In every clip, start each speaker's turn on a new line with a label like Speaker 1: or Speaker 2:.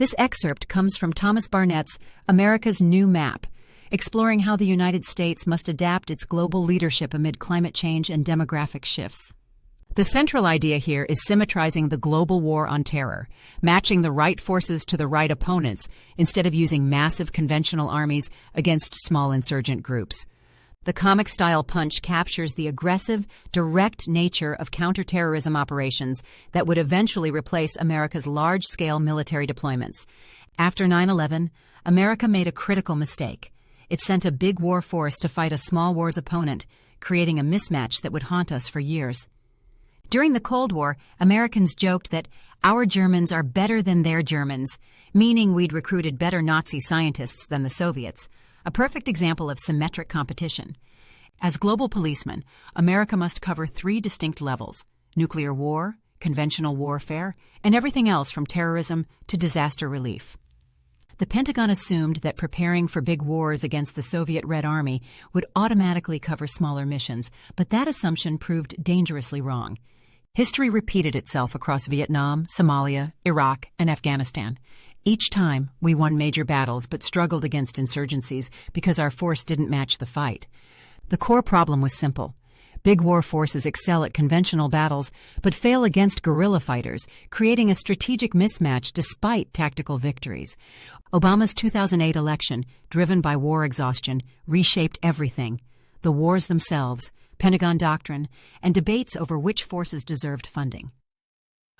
Speaker 1: This excerpt comes from Thomas Barnett's America's New Map, exploring how the United States must adapt its global leadership amid climate change and demographic shifts. The central idea here is symmetrizing the global war on terror, matching the right forces to the right opponents instead of using massive conventional armies against small insurgent groups. The comic-style punch captures the aggressive, direct nature of counterterrorism operations that would eventually replace America's large-scale military deployments. After 9/11, America made a critical mistake. It sent a big war force to fight a small war's opponent, creating a mismatch that would haunt us for years. During the Cold War, Americans joked that our Germans are better than their Germans, meaning we'd recruited better Nazi scientists than the Soviets, a perfect example of symmetric competition. As global policemen, America must cover 3 distinct levels: nuclear war, conventional warfare, and everything else from terrorism to disaster relief. The Pentagon assumed that preparing for big wars against the Soviet Red Army would automatically cover smaller missions, but that assumption proved dangerously wrong. History repeated itself across Vietnam, Somalia, Iraq, and Afghanistan. Each time, we won major battles but struggled against insurgencies because our force didn't match the fight. The core problem was simple. Big war forces excel at conventional battles but fail against guerrilla fighters, creating a strategic mismatch despite tactical victories. Obama's 2008 election, driven by war exhaustion, reshaped everything: the wars themselves, Pentagon doctrine, and debates over which forces deserved funding.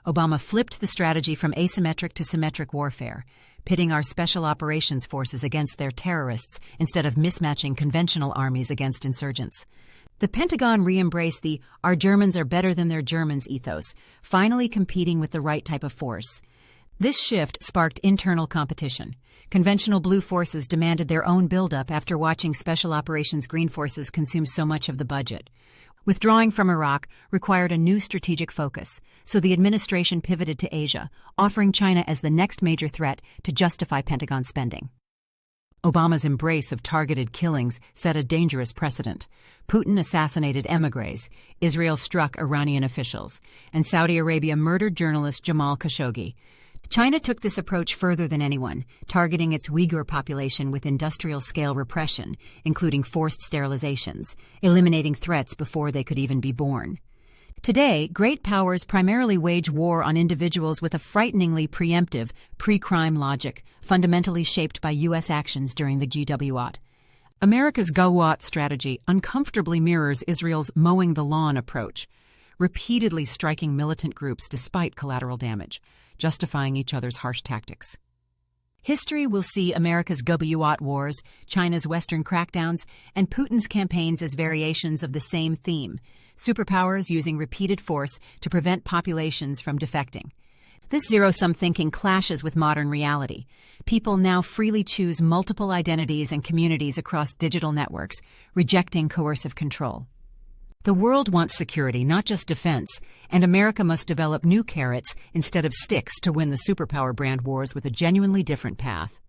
Speaker 1: Obama flipped the strategy from asymmetric to symmetric warfare, pitting our special operations forces against their terrorists instead of mismatching conventional armies against insurgents. The Pentagon re-embraced the "our Germans are better than their Germans" ethos, finally competing with the right type of force. This shift sparked internal competition. Conventional blue forces demanded their own buildup after watching Special Operations Green forces consume so much of the budget. Withdrawing from Iraq required a new strategic focus, so the administration pivoted to Asia, offering China as the next major threat to justify Pentagon spending. Obama's embrace of targeted killings set a dangerous precedent. Putin assassinated émigrés, Israel struck Iranian officials, and Saudi Arabia murdered journalist Jamal Khashoggi. China took this approach further than anyone, targeting its Uyghur population with industrial-scale repression, including forced sterilizations, eliminating threats before they could even be born. Today, great powers primarily wage war on individuals with a frighteningly preemptive, pre-crime logic, fundamentally shaped by U.S. actions during the GWOT. America's GWOT strategy uncomfortably mirrors Israel's mowing the lawn approach, repeatedly striking militant groups despite collateral damage, justifying each other's harsh tactics. History will see America's GWOT wars, China's Western crackdowns, and Putin's campaigns as variations of the same theme: superpowers using repeated force to prevent populations from defecting. This zero-sum thinking clashes with modern reality. People now freely choose multiple identities and communities across digital networks, rejecting coercive control. The world wants security, not just defense, and America must develop new carrots instead of sticks to win the superpower brand wars with a genuinely different path.